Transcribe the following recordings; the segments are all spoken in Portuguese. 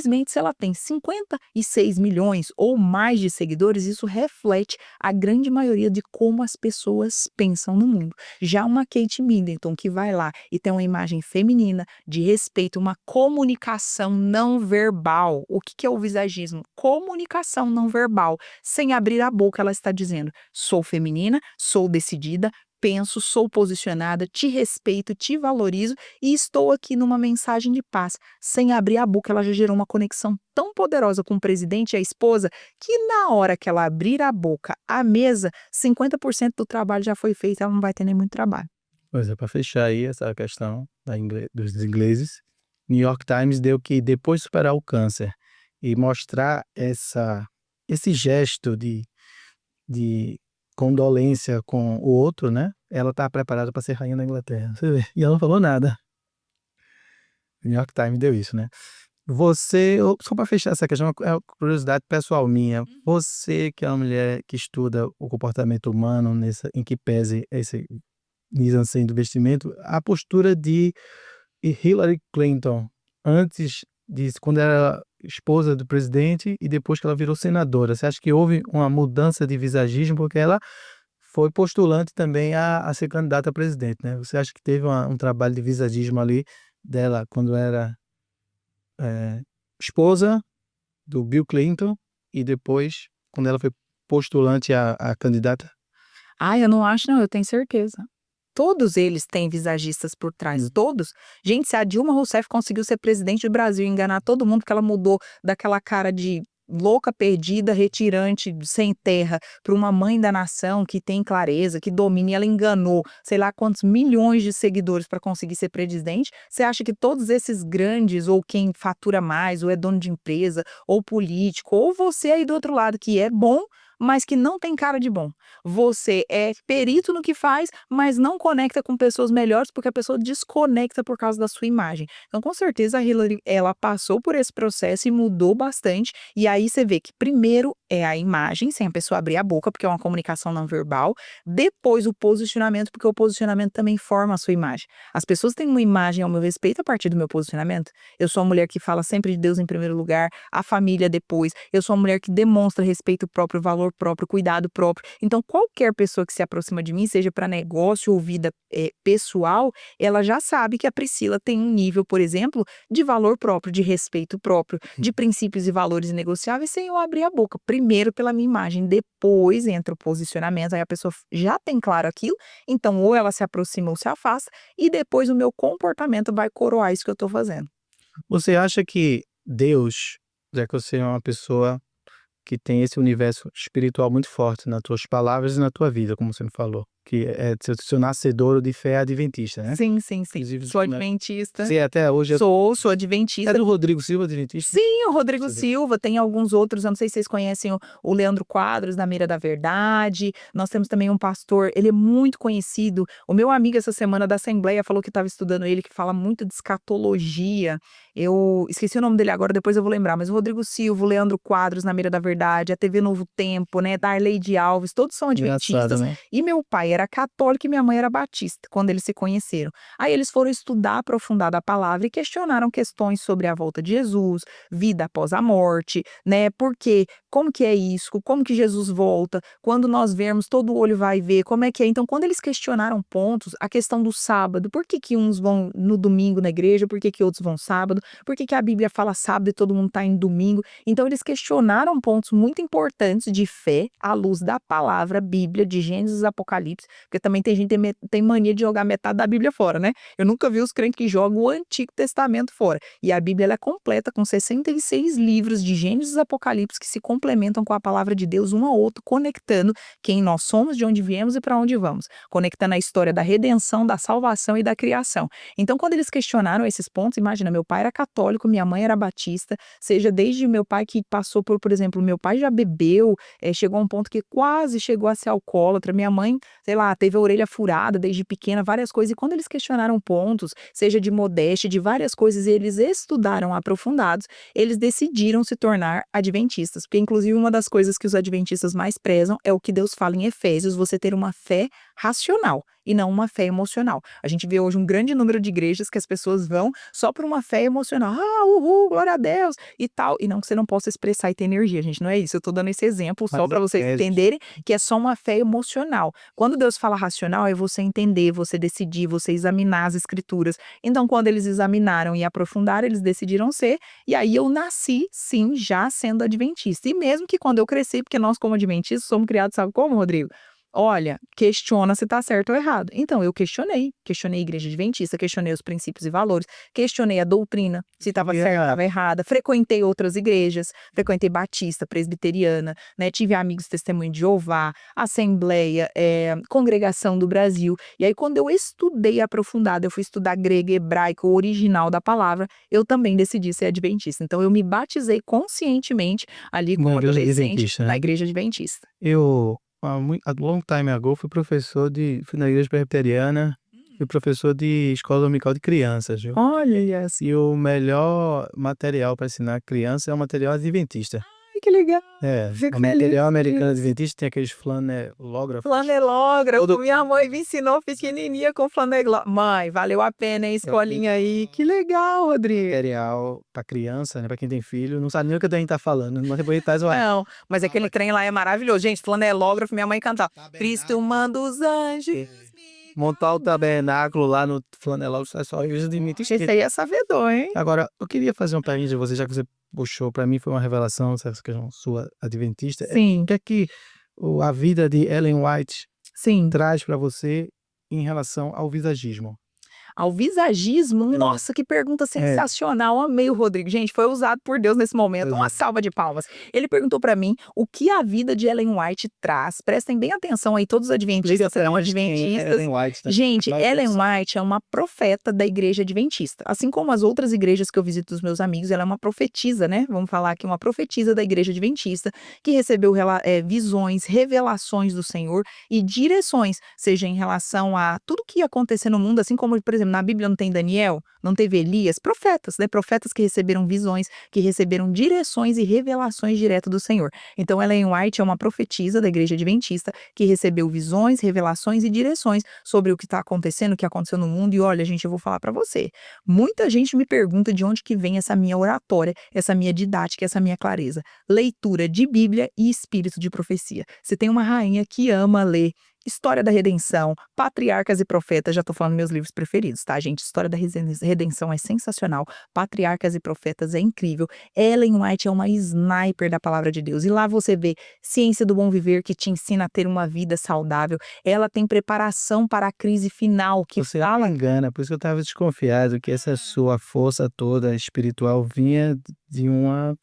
Simplesmente, se ela tem 56 milhões ou mais de seguidores, isso reflete a grande maioria de como as pessoas pensam no mundo. Já uma Kate Middleton, que vai lá e tem uma imagem feminina, de respeito, uma comunicação não verbal. O que é o visagismo? Comunicação não verbal. Sem abrir a boca, ela está dizendo: sou feminina, sou decidida, penso, sou posicionada, te respeito, te valorizo e estou aqui numa mensagem de paz. Sem abrir a boca, ela já gerou uma conexão tão poderosa com o presidente e a esposa que na hora que ela abrir a boca, a mesa, 50% do trabalho já foi feito, ela não vai ter nem muito trabalho. Pois é, para fechar aí essa questão dos ingleses, New York Times deu que depois de superar o câncer e mostrar esse gesto de condolência com o outro, né? Ela tá preparada para ser rainha da Inglaterra. Você vê? E ela não falou nada. O New York Times deu isso, né? Só para fechar essa questão, é uma curiosidade pessoal minha. Você, que é uma mulher que estuda o comportamento humano, em que pese esse mise-en-scène do investimento, a postura de Hillary Clinton, antes disso, quando era esposa do presidente e depois que ela virou senadora. Você acha que houve uma mudança de visagismo? Porque ela foi postulante também a ser candidata a presidente, né? Você acha que teve um trabalho de visagismo ali dela quando era esposa do Bill Clinton e depois quando ela foi postulante a candidata? Ah, eu não acho não, eu tenho certeza. Todos eles têm visagistas por trás, todos. Gente, se a Dilma Rousseff conseguiu ser presidente do Brasil e enganar todo mundo, porque ela mudou daquela cara de louca, perdida, retirante, sem terra, para uma mãe da nação que tem clareza, que domina, e ela enganou sei lá quantos milhões de seguidores para conseguir ser presidente. Você acha que todos esses grandes, ou quem fatura mais, ou é dono de empresa, ou político, ou você aí do outro lado, que é bom, mas que não tem cara de bom. Você é perito no que faz, mas não conecta com pessoas melhores, porque a pessoa desconecta por causa da sua imagem. Então, com certeza, a Hillary, ela passou por esse processo e mudou bastante. E aí você vê que primeiro é a imagem, sem a pessoa abrir a boca, porque é uma comunicação não verbal. Depois o posicionamento, porque o posicionamento também forma a sua imagem. As pessoas têm uma imagem ao meu respeito a partir do meu posicionamento. Eu sou uma mulher que fala sempre de Deus em primeiro lugar, a família depois. Eu sou uma mulher que demonstra respeito próprio, valor próprio, cuidado próprio. Então, qualquer pessoa que se aproxima de mim, seja para negócio ou vida pessoal, ela já sabe que a Priscila tem um nível, por exemplo, de valor próprio, de respeito próprio, de princípios e valores inegociáveis, sem eu abrir a boca. Primeiro pela minha imagem, depois entra o posicionamento, aí a pessoa já tem claro aquilo, então ou ela se aproxima ou se afasta, e depois o meu comportamento vai coroar isso que eu estou fazendo. Você acha que Deus, já que você é uma pessoa que tem esse universo espiritual muito forte nas tuas palavras e na tua vida, como você me falou, que é seu nascedouro de fé adventista, né? Sim, sim, sim. Inclusive, Sou né, adventista. você até hoje Sou é adventista. do Rodrigo Silva adventista? Sim, o Rodrigo Você vê. Silva, tem alguns outros, eu não sei se vocês conhecem o Leandro Quadros, da Mira da Verdade. Nós temos também um pastor, ele é muito conhecido. O meu amigo essa semana da Assembleia falou que estava estudando ele, que fala muito de escatologia. Eu esqueci o nome dele agora, depois eu vou lembrar, mas o Rodrigo Silva, o Leandro Quadros, na Mira da Verdade, a TV Novo Tempo, né, Darley Alves, todos são Engraçado, adventistas. né? E meu pai era católico e minha mãe era batista, quando eles se conheceram. Aí eles foram estudar aprofundado a palavra e questionaram questões sobre a volta de Jesus, vida após a morte, né? Porque como que é isso? Como que Jesus volta? Quando nós vermos, todo olho vai ver, como é que é? Então, quando eles questionaram pontos, a questão do sábado, por que que uns vão no domingo na igreja, por que que outros vão sábado? Por que que a Bíblia fala sábado e todo mundo está em domingo? Então, eles questionaram pontos muito importantes de fé à luz da palavra Bíblia, de Gênesis e Apocalipse, porque também tem gente que tem mania de jogar metade da Bíblia fora, né? Eu nunca vi os crentes que jogam o Antigo Testamento fora. E a Bíblia ela é completa com 66 livros de Gênesis e Apocalipse que se complementam com a palavra de Deus um ao outro, conectando quem nós somos, de onde viemos e para onde vamos, conectando a história da redenção, da salvação e da criação. Então, quando eles questionaram esses pontos, imagina, meu pai era católico, minha mãe era batista, seja desde meu pai que passou por exemplo, meu pai já bebeu, chegou a um ponto que quase chegou a ser alcoólatra, minha mãe, sei lá, teve a orelha furada desde pequena, várias coisas, e quando eles questionaram pontos, seja de modéstia, de várias coisas, e eles estudaram aprofundados, eles decidiram se tornar adventistas, porque inclusive uma das coisas que os adventistas mais prezam é o que Deus fala em Efésios, você ter uma fé racional e não uma fé emocional. A gente vê hoje um grande número de igrejas que as pessoas vão só por uma fé emocional. Ah, uhul, glória a Deus e tal. E não que você não possa expressar e ter energia, gente. Não é isso. Eu tô dando esse exemplo só Mas para vocês é entenderem que é só uma fé emocional. Quando Deus fala racional, é você entender, você decidir, você examinar as escrituras. Então, quando eles examinaram e aprofundaram, eles decidiram ser. E aí eu nasci, sim, já sendo adventista. E mesmo que quando eu cresci, porque nós, como adventistas, somos criados, sabe como, Rodrigo? Olha, questiona se está certo ou errado. Então, eu questionei a igreja adventista, questionei os princípios e valores, questionei a doutrina, se estava certa ou estava errada, frequentei outras igrejas, frequentei batista, presbiteriana, né? Tive amigos testemunho de Jeová, Assembleia, Congregação do Brasil. E aí, quando eu estudei aprofundado, eu fui estudar grego, hebraico, o original da palavra, eu também decidi ser adventista. Então, eu me batizei conscientemente ali na como igreja adolescente adventista, na né? igreja adventista. Eu, há long time ago, fui na igreja presbiteriana, fui professor de escola dominical de crianças, viu? Olha, yes. E o melhor material para ensinar criança é o material adventista. Ai, que legal. O Fico material feliz. americano adventista tem aqueles flanelógrafos. Flanelógrafo, Todo minha mãe me ensinou pequenininha com flanelógrafo. Mãe, valeu a pena, hein, escolinha aí. Que legal, Rodrigo. material para criança, né? Para quem tem filho, não sabe nem o que a gente tá falando, mas depois traz o Não, mas aquele trem lá é maravilhoso. Gente, flanelógrafo, minha mãe cantava. Cristo manda os anjos. montar o tabernáculo lá no flanelógrafo, é só igreja adventista. Esse aí é sabedor, hein? Agora, eu queria fazer uma pergunta de você, já que você puxou, para mim foi uma revelação, essa questão sua adventista. Sim. O que é que a vida de Ellen White Sim. traz para você em relação ao visagismo? Ao visagismo, nossa, que pergunta sensacional. Amei o Rodrigo. Gente, foi usado por Deus nesse momento. Uma salva de palmas. Ele perguntou pra mim o que a vida de Ellen White traz. Prestem bem atenção aí, todos os adventistas serão adventistas. Ellen White, né? Gente, Ellen White é uma profeta da igreja adventista. Assim como as outras igrejas que eu visito dos meus amigos, ela é uma profetisa, né? Vamos falar aqui, uma profetisa da igreja adventista, que recebeu visões, revelações do Senhor e direções, seja em relação a tudo que ia acontecer no mundo, assim como, por exemplo, na Bíblia não tem Daniel, não teve Elias, profetas, né? Profetas que receberam visões, que receberam direções e revelações direto do Senhor. Então, Ellen White é uma profetisa da igreja adventista que recebeu visões, revelações e direções sobre o que está acontecendo, o que aconteceu no mundo. E olha, gente, eu vou falar para você. Muita gente me pergunta de onde que vem essa minha oratória, essa minha didática, essa minha clareza. Leitura de Bíblia e espírito de profecia. Você tem uma rainha que ama ler História da Redenção, Patriarcas e Profetas, já tô falando meus livros preferidos, tá, gente? História da Redenção é sensacional, Patriarcas e Profetas é incrível, Ellen White é uma sniper da Palavra de Deus, e lá você vê Ciência do Bom Viver, que te ensina a ter uma vida saudável, ela tem preparação para a crise final, que você fala engana, por isso que eu estava desconfiado que essa sua força toda espiritual vinha de uma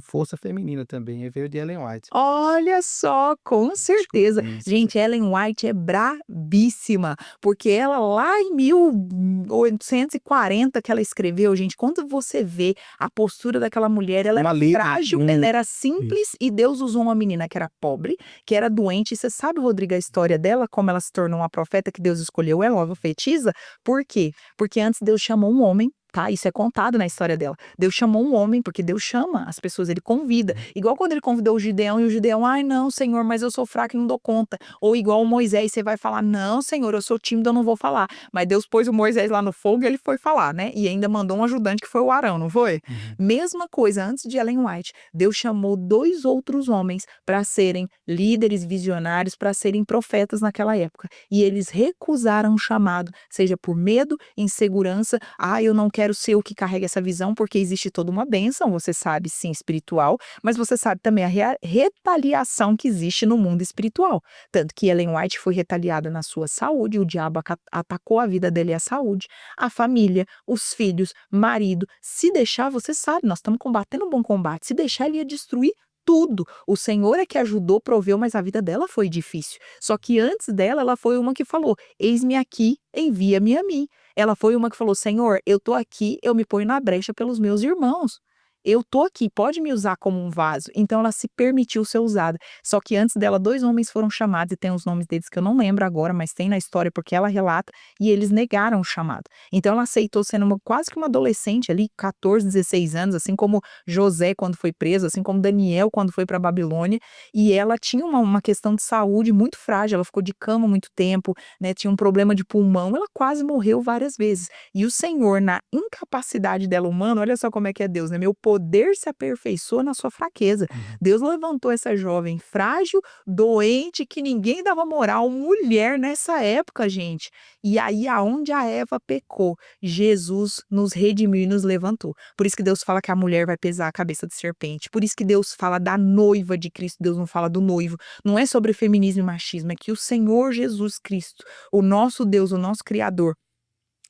força feminina também, e veio de Ellen White. Olha só, com certeza. Gente, Ellen White é brabíssima, porque ela lá em 1840 que ela escreveu, gente, quando você vê a postura daquela mulher, ela era frágil, ela era simples e Deus usou uma menina que era pobre, que era doente. E você sabe, Rodrigo, a história dela, como ela se tornou uma profeta que Deus escolheu ela, uma profetisa? Por quê? Porque antes Deus chamou um homem. Tá, isso é contado na história dela. Deus chamou um homem, porque Deus chama as pessoas, ele convida. Igual quando ele convidou o Gideão, e o Gideão, ai não, Senhor, mas eu sou fraco e não dou conta. Ou igual o Moisés, você vai falar, não, Senhor, eu sou tímido, eu não vou falar. Mas Deus pôs o Moisés lá no fogo e ele foi falar, né? E ainda mandou um ajudante que foi o Arão, não foi? Mesma coisa, antes de Ellen White, Deus chamou 2 outros homens para serem líderes visionários, para serem profetas naquela época. E eles recusaram o chamado, seja por medo, insegurança, eu não quero ser o que carrega essa visão, porque existe toda uma bênção, você sabe, sim, espiritual, mas você sabe também a retaliação que existe no mundo espiritual. Tanto que Ellen White foi retaliada na sua saúde, o diabo atacou a vida dele e a saúde, a família, os filhos, marido. Se deixar, você sabe, nós estamos combatendo um bom combate, se deixar ele ia destruir tudo. O Senhor é que ajudou, proveu, mas a vida dela foi difícil. Só que antes dela, ela foi uma que falou, eis-me aqui, envia-me a mim. Ela foi uma que falou, Senhor, eu tô aqui, eu me ponho na brecha pelos meus irmãos. eu tô aqui, pode me usar como um vaso. Então ela se permitiu ser usada. Só que antes dela, 2 homens foram chamados, e tem os nomes deles que eu não lembro agora, mas tem na história porque ela relata, e eles negaram o chamado. Então ela aceitou sendo quase que uma adolescente ali, 14, 16 anos, assim como José quando foi preso, assim como Daniel quando foi para Babilônia, e ela tinha uma questão de saúde muito frágil, ela ficou de cama muito tempo, né, tinha um problema de pulmão, ela quase morreu várias vezes. E o Senhor, na incapacidade dela humana, olha só como é que é Deus, né? Meu poder se aperfeiçoa na sua fraqueza. Uhum. Deus levantou essa jovem frágil, doente, que ninguém dava moral, mulher nessa época, gente. E aí, aonde a Eva pecou, Jesus nos redimiu e nos levantou. Por isso que Deus fala que a mulher vai pesar a cabeça de serpente. Por isso que Deus fala da noiva de Cristo, Deus não fala do noivo. Não é sobre feminismo e machismo, é que o Senhor Jesus Cristo, o nosso Deus, o nosso Criador,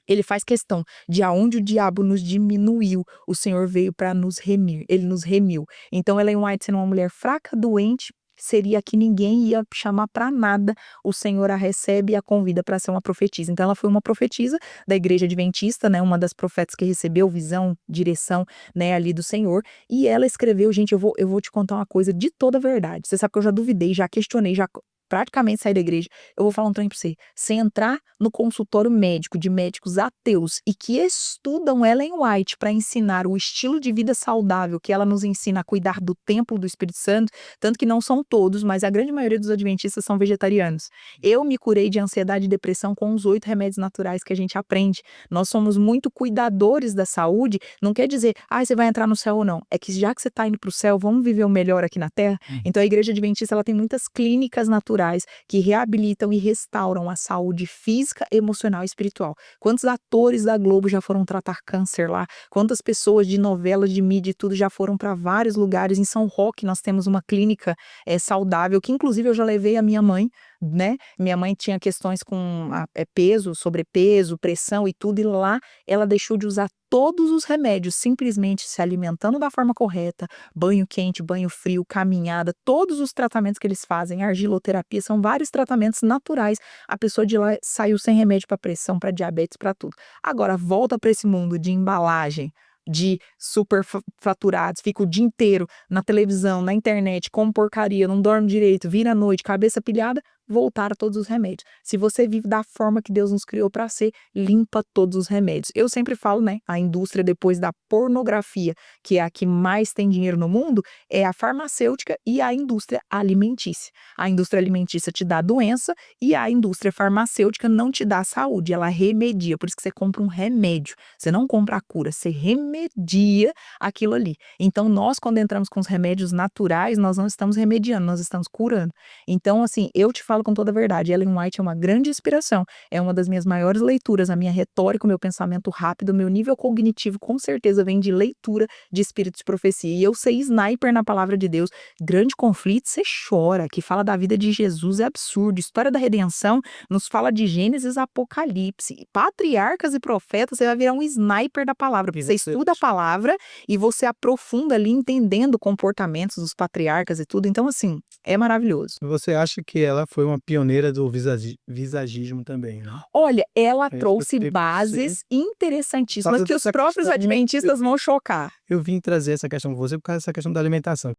ele faz questão de aonde o diabo nos diminuiu, o Senhor veio para nos remir, ele nos remiu. Então Ellen White, sendo uma mulher fraca, doente, seria que ninguém ia chamar para nada, o Senhor a recebe e a convida para ser uma profetisa. Então ela foi uma profetisa da igreja adventista, né, uma das profetas que recebeu visão, direção, né, ali do Senhor, e ela escreveu, gente, eu vou te contar uma coisa de toda a verdade. Você sabe que eu já duvidei, já questionei, já praticamente saí da igreja. Eu vou falar um trem pra você. Você entrar no consultório médico de médicos ateus e que estudam Ellen White para ensinar o estilo de vida saudável que ela nos ensina a cuidar do templo do Espírito Santo, tanto que não são todos, mas a grande maioria dos adventistas são vegetarianos. Eu me curei de ansiedade e depressão com os 8 remédios naturais que a gente aprende. Nós somos muito cuidadores da saúde, não quer dizer, você vai entrar no céu ou não. É que já que você está indo para o céu, vamos viver o melhor aqui na Terra? Então a igreja adventista ela tem muitas clínicas naturais que reabilitam e restauram a saúde física, emocional e espiritual. Quantos atores da Globo já foram tratar câncer lá? Quantas pessoas de novelas, de mídia e tudo já foram para vários lugares? Em São Roque nós temos uma clínica saudável, que inclusive eu já levei a minha mãe, né? Minha mãe tinha questões com peso, sobrepeso, pressão e tudo, e lá ela deixou de usar todos os remédios, simplesmente se alimentando da forma correta, banho quente, banho frio, caminhada, todos os tratamentos que eles fazem, argiloterapia, são vários tratamentos naturais. A pessoa de lá saiu sem remédio para pressão, para diabetes, para tudo. Agora, volta para esse mundo de embalagem, de super faturados, fica o dia inteiro na televisão, na internet, come porcaria, não dorme direito, vira à noite, cabeça pilhada, voltar a todos os remédios. Se você vive da forma que Deus nos criou para ser, limpa todos os remédios. Eu sempre falo, né, a indústria depois da pornografia, que é a que mais tem dinheiro no mundo, é a farmacêutica e a indústria alimentícia. A indústria alimentícia te dá doença e a indústria farmacêutica não te dá saúde, ela remedia. Por isso que você compra um remédio, você não compra a cura, você remedia aquilo ali. Então nós, quando entramos com os remédios naturais, nós não estamos remediando, nós estamos curando. Então, assim, eu te falo com toda a verdade, Ellen White é uma grande inspiração, é uma das minhas maiores leituras, a minha retórica, o meu pensamento rápido, o meu nível cognitivo com certeza vem de leitura de espíritos de profecia, e eu sei sniper na palavra de Deus. Grande conflito, você chora, que fala da vida de Jesus é absurdo, história da redenção nos fala de Gênesis, Apocalipse, patriarcas e profetas, você vai virar um sniper da palavra, porque você estuda a palavra e você aprofunda ali entendendo comportamentos dos patriarcas e tudo, então assim, é maravilhoso. Você acha que ela foi uma pioneira do visagismo também, né? Olha, ela É, trouxe você- bases interessantíssimas Por causa que os dessa próprios questão, adventistas vão chocar. eu vim trazer essa questão com você por causa dessa questão da alimentação.